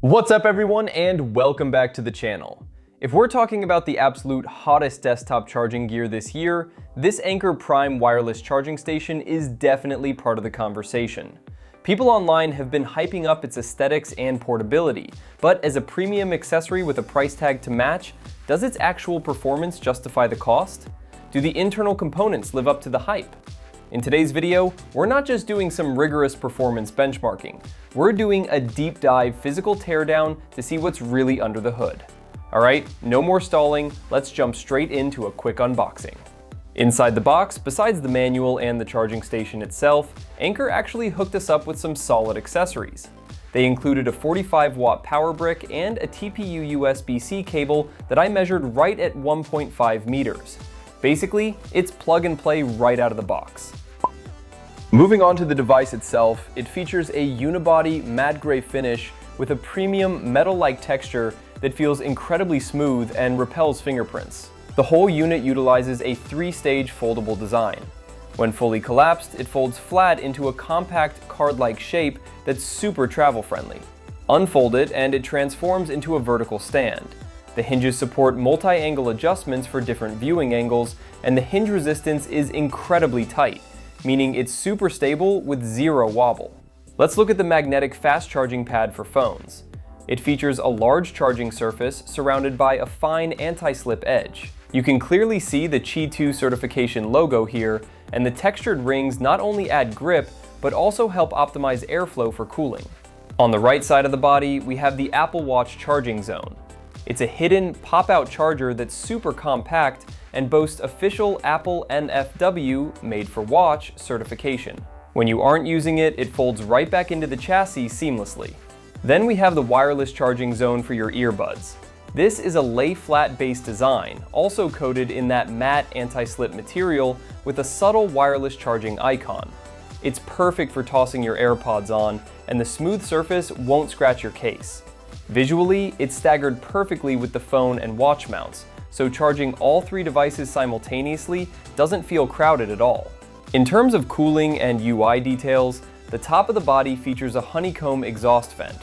What's up everyone, and welcome back to the channel. If we're talking about the absolute hottest desktop charging gear this year, this Anker Prime wireless charging station is definitely part of the conversation. People online have been hyping up its aesthetics and portability, but as a premium accessory with a price tag to match, does its actual performance justify the cost? Do the internal components live up to the hype? In today's video, we're not just doing some rigorous performance benchmarking, we're doing a deep dive physical teardown to see what's really under the hood. Alright, no more stalling, let's jump straight into a quick unboxing. Inside the box, besides the manual and the charging station itself, Anker actually hooked us up with some solid accessories. They included a 45-watt power brick and a TPU USB-C cable that I measured right at 1.5 meters. Basically, it's plug and play right out of the box. Moving on to the device itself, it features a unibody matte gray finish with a premium metal-like texture that feels incredibly smooth and repels fingerprints. The whole unit utilizes a 3-stage foldable design. When fully collapsed, it folds flat into a compact card-like shape that's super travel-friendly. Unfold it and it transforms into a vertical stand. The hinges support multi-angle adjustments for different viewing angles, and the hinge resistance is incredibly tight, meaning it's super stable with zero wobble. Let's look at the magnetic fast charging pad for phones. It features a large charging surface surrounded by a fine anti-slip edge. You can clearly see the Qi2 certification logo here, and the textured rings not only add grip, but also help optimize airflow for cooling. On the right side of the body, we have the Apple Watch charging zone. It's a hidden pop-out charger that's super compact and boasts official Apple MFW made for watch certification. When you aren't using it, it folds right back into the chassis seamlessly. Then we have the wireless charging zone for your earbuds. This is a lay-flat base design, also coated in that matte anti-slip material with a subtle wireless charging icon. It's perfect for tossing your AirPods on, and the smooth surface won't scratch your case. Visually, it's staggered perfectly with the phone and watch mounts, so charging all three devices simultaneously doesn't feel crowded at all. In terms of cooling and UI details, the top of the body features a honeycomb exhaust vent.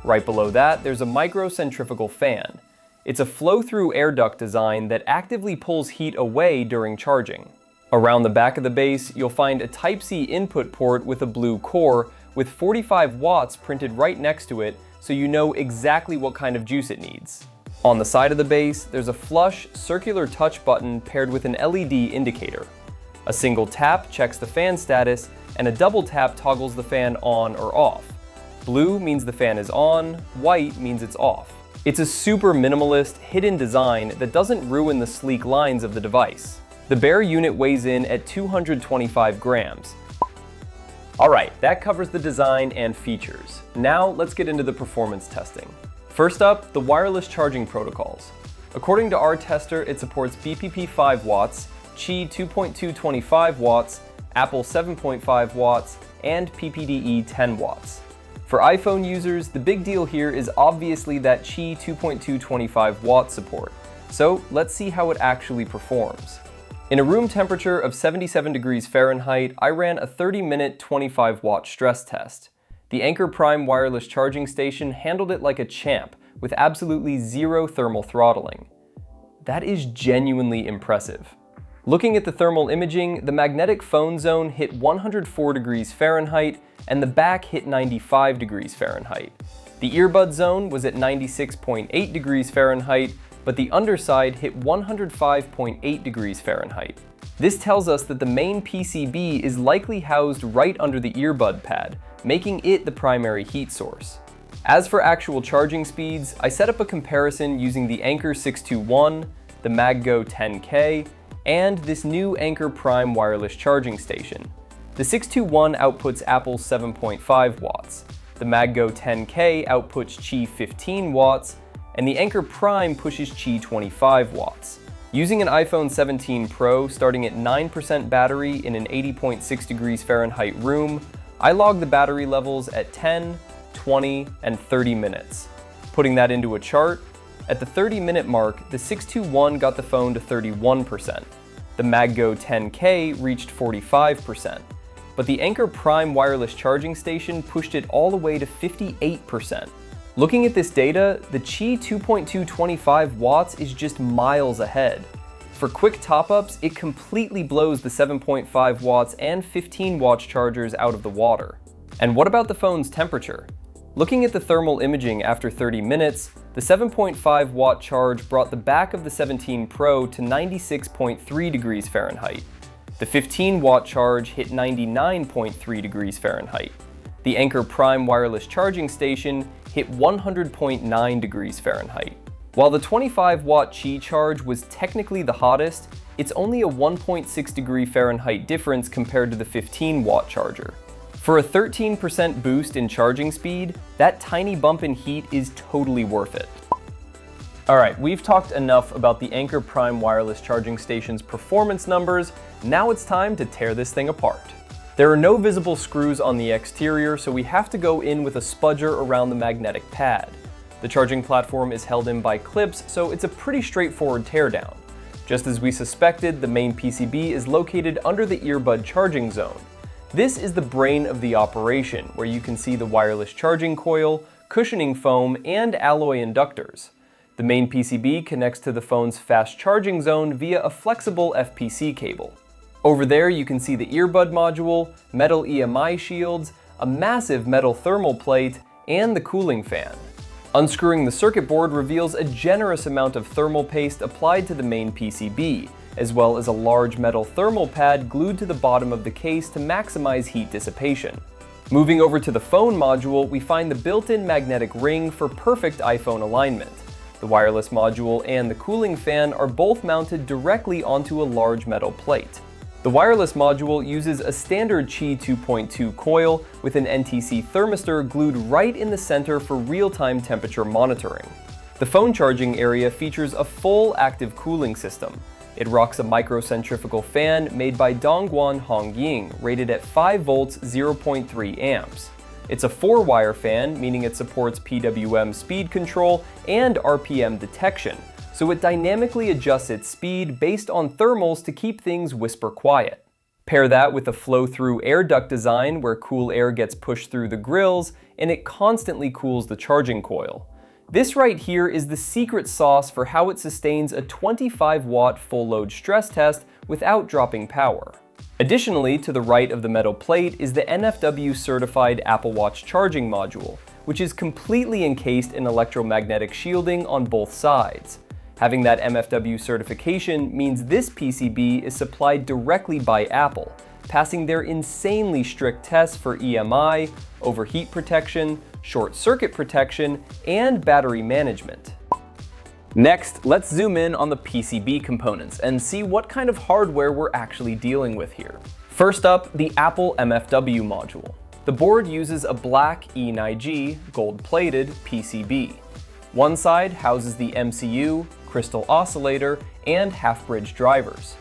Right below that, there's a micro-centrifugal fan. It's a flow-through air duct design that actively pulls heat away during charging. Around the back of the base, you'll find a Type-C input port with a blue core with 45 watts printed right next to it, so you know exactly what kind of juice it needs. On the side of the base, there's a flush, circular touch button paired with an LED indicator. A single tap checks the fan status, and a double tap toggles the fan on or off. Blue means the fan is on, white means it's off. It's a super minimalist, hidden design that doesn't ruin the sleek lines of the device. The bare unit weighs in at 225 grams. Alright, that covers the design and features. Now let's get into the performance testing. First up, the wireless charging protocols. According to our tester, it supports BPP 5 watts, Qi 2.2 25 watts, Apple 7.5 watts, and PPDE 10 watts. For iPhone users, the big deal here is obviously that Qi 2.2 25 watt support. So let's see how it actually performs. In a room temperature of 77 degrees Fahrenheit, I ran a 30-minute 25-watt stress test. The Anker Prime wireless charging station handled it like a champ, with absolutely zero thermal throttling. That is genuinely impressive. Looking at the thermal imaging, the magnetic phone zone hit 104 degrees Fahrenheit, and the back hit 95 degrees Fahrenheit. The earbud zone was at 96.8 degrees Fahrenheit, but the underside hit 105.8 degrees Fahrenheit. This tells us that the main PCB is likely housed right under the earbud pad, making it the primary heat source. As for actual charging speeds, I set up a comparison using the Anker 621, the MagGo 10K, and this new Anker Prime wireless charging station. The 621 outputs Apple's 7.5 watts, the MagGo 10K outputs Qi 15 watts, and the Anker Prime pushes Qi 25 watts. Using an iPhone 17 Pro starting at 9% battery in an 80.6 degrees Fahrenheit room, I logged the battery levels at 10, 20, and 30 minutes. Putting that into a chart, at the 30-minute mark, the 621 got the phone to 31%. The MagGo 10K reached 45%. But the Anker Prime wireless charging station pushed it all the way to 58%. Looking at this data, the Qi 2.2 25 watts is just miles ahead. For quick top-ups, it completely blows the 7.5 watts and 15 watts chargers out of the water. And what about the phone's temperature? Looking at the thermal imaging after 30 minutes, the 7.5 watt charge brought the back of the 17 Pro to 96.3 degrees Fahrenheit. The 15 watt charge hit 99.3 degrees Fahrenheit. The Anker Prime wireless charging station hit 100.9 degrees Fahrenheit. While the 25 watt Qi charge was technically the hottest, it's only a 1.6 degree Fahrenheit difference compared to the 15 watt charger. For a 13% boost in charging speed, that tiny bump in heat is totally worth it. Alright, we've talked enough about the Anker Prime wireless charging station's performance numbers. Now it's time to tear this thing apart. There are no visible screws on the exterior, so we have to go in with a spudger around the magnetic pad. The charging platform is held in by clips, so it's a pretty straightforward teardown. Just as we suspected, the main PCB is located under the earbud charging zone. This is the brain of the operation, where you can see the wireless charging coil, cushioning foam, and alloy inductors. The main PCB connects to the phone's fast charging zone via a flexible FPC cable. Over there you can see the earbud module, metal EMI shields, a massive metal thermal plate, and the cooling fan. Unscrewing the circuit board reveals a generous amount of thermal paste applied to the main PCB, as well as a large metal thermal pad glued to the bottom of the case to maximize heat dissipation. Moving over to the phone module, we find the built-in magnetic ring for perfect iPhone alignment. The wireless module and the cooling fan are both mounted directly onto a large metal plate. The wireless module uses a standard Qi 2.2 coil with an NTC thermistor glued right in the center for real-time temperature monitoring. The phone charging area features a full active cooling system. It rocks a micro-centrifugal fan made by Dongguan Hongying, rated at 5 volts 0.3 amps. It's a 4-wire fan, meaning it supports PWM speed control and RPM detection, so it dynamically adjusts its speed based on thermals to keep things whisper quiet. Pair that with a flow-through air duct design where cool air gets pushed through the grills, and it constantly cools the charging coil. This right here is the secret sauce for how it sustains a 25-watt full-load stress test without dropping power. Additionally, to the right of the metal plate is the MFW-certified Apple Watch charging module, which is completely encased in electromagnetic shielding on both sides. Having that MFW certification means this PCB is supplied directly by Apple, passing their insanely strict tests for EMI, overheat protection, short circuit protection, and battery management. Next, let's zoom in on the PCB components and see what kind of hardware we're actually dealing with here. First up, the Apple MFW module. The board uses a black E9G gold-plated PCB. One side houses the MCU, crystal oscillator, and half-bridge drivers.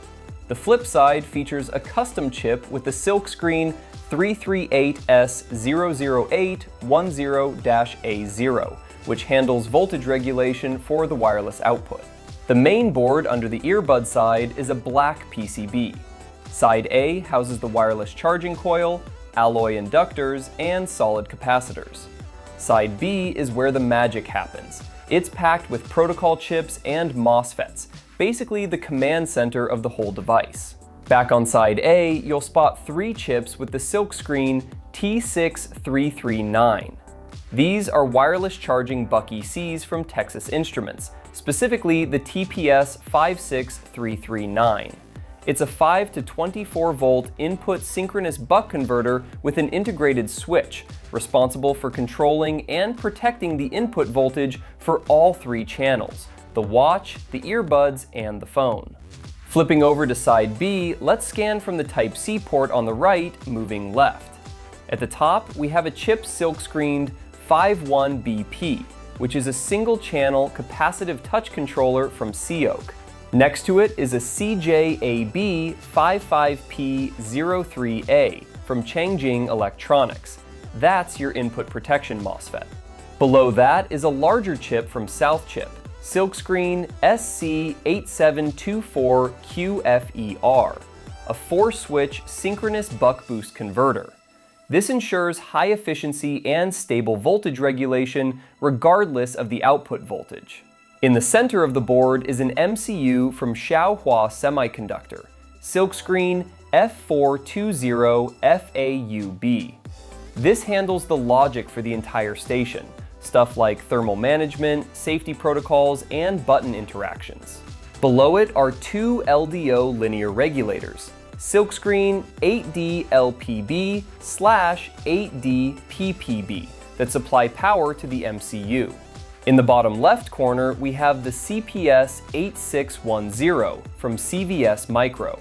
The flip side features a custom chip with the silkscreen 338S00810-A0, which handles voltage regulation for the wireless output. The main board under the earbud side is a black PCB. Side A houses the wireless charging coil, alloy inductors, and solid capacitors. Side B is where the magic happens. It's packed with protocol chips and MOSFETs, basically the command center of the whole device. Back on side A, you'll spot 3 chips with the silkscreen T6339. These are wireless charging buck ECs from Texas Instruments, specifically the TPS 56339. It's a 5 to 24 volt input synchronous buck converter with an integrated switch, responsible for controlling and protecting the input voltage for all 3 channels: the watch, the earbuds, and the phone. Flipping over to side B, let's scan from the Type-C port on the right, moving left. At the top, we have a chip silkscreened 51BP, which is a single-channel capacitive touch controller from Seok. Next to it is a CJAB55P03A from Changjing Electronics. That's your input protection MOSFET. Below that is a larger chip from Southchip, silkscreen SC8724QFER, a 4-switch synchronous buck boost converter. This ensures high efficiency and stable voltage regulation regardless of the output voltage. In the center of the board is an MCU from Xiaohua Semiconductor, silkscreen F420FAUB. This handles the logic for the entire station, stuff like thermal management, safety protocols, and button interactions. Below it are two LDO linear regulators, silkscreen 8D-LPB/8D-PPB, that supply power to the MCU. In the bottom left corner, we have the CPS8610 from CVSMicro.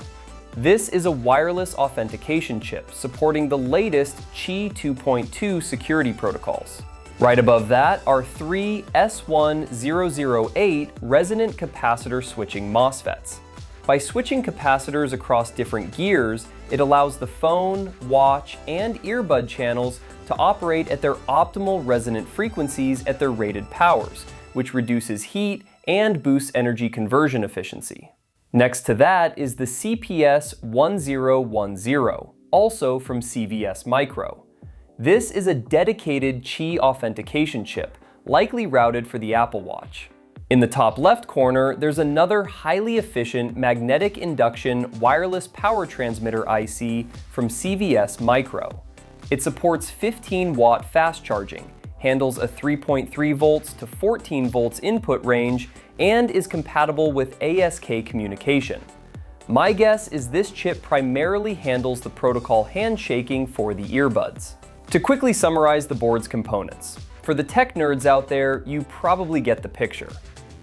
This is a wireless authentication chip supporting the latest Qi security protocols. Right above that are three S1008 resonant capacitor switching MOSFETs. By switching capacitors across different gears, it allows the phone, watch, and earbud channels to operate at their optimal resonant frequencies at their rated powers, which reduces heat and boosts energy conversion efficiency. Next to that is the CPS1010, also from CVSMicro. This is a dedicated Qi authentication chip, likely routed for the Apple Watch. In the top left corner, there's another highly efficient magnetic induction wireless power transmitter IC from CVSMicro. It supports 15-watt fast charging, handles a 3.3 volts to 14 volts input range, and is compatible with ASK communication. My guess is this chip primarily handles the protocol handshaking for the earbuds. To quickly summarize the board's components, for the tech nerds out there, you probably get the picture.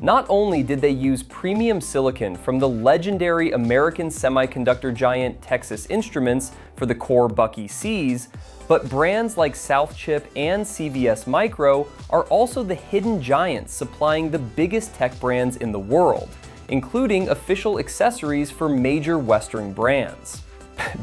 Not only did they use premium silicon from the legendary American semiconductor giant Texas Instruments for the core Bucky Cs, but brands like Southchip and CVSMicro are also the hidden giants supplying the biggest tech brands in the world, including official accessories for major Western brands.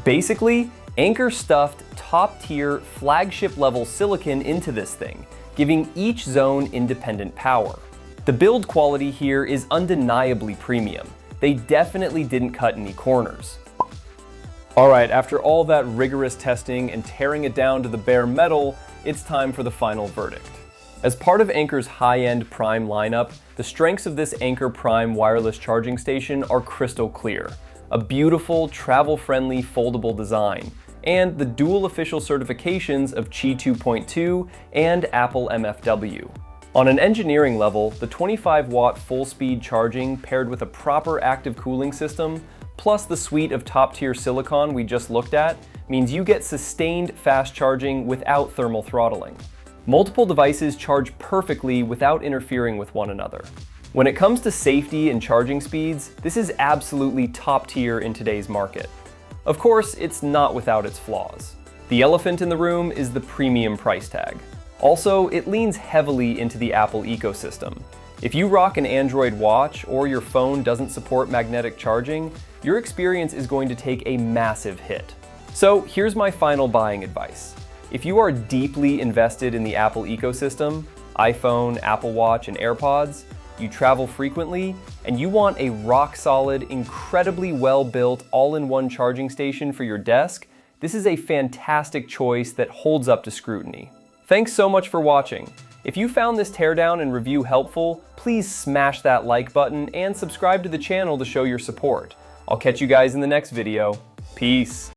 Basically, Anker stuffed top-tier flagship-level silicon into this thing, giving each zone independent power. The build quality here is undeniably premium. They definitely didn't cut any corners. Alright, after all that rigorous testing and tearing it down to the bare metal, it's time for the final verdict. As part of Anker's high-end Prime lineup, the strengths of this Anker Prime wireless charging station are crystal clear. A beautiful, travel-friendly, foldable design, and the dual official certifications of Qi 2.2 and Apple MFW. On an engineering level, the 25-watt full-speed charging paired with a proper active cooling system, plus the suite of top-tier silicon we just looked at, means you get sustained fast charging without thermal throttling. Multiple devices charge perfectly without interfering with one another. When it comes to safety and charging speeds, this is absolutely top tier in today's market. Of course, it's not without its flaws. The elephant in the room is the premium price tag. Also, it leans heavily into the Apple ecosystem. If you rock an Android watch or your phone doesn't support magnetic charging, your experience is going to take a massive hit. So here's my final buying advice. If you are deeply invested in the Apple ecosystem, iPhone, Apple Watch, and AirPods, you travel frequently, and you want a rock-solid, incredibly well-built, all-in-one charging station for your desk, this is a fantastic choice that holds up to scrutiny. Thanks so much for watching. If you found this teardown and review helpful, please smash that like button and subscribe to the channel to show your support. I'll catch you guys in the next video. Peace.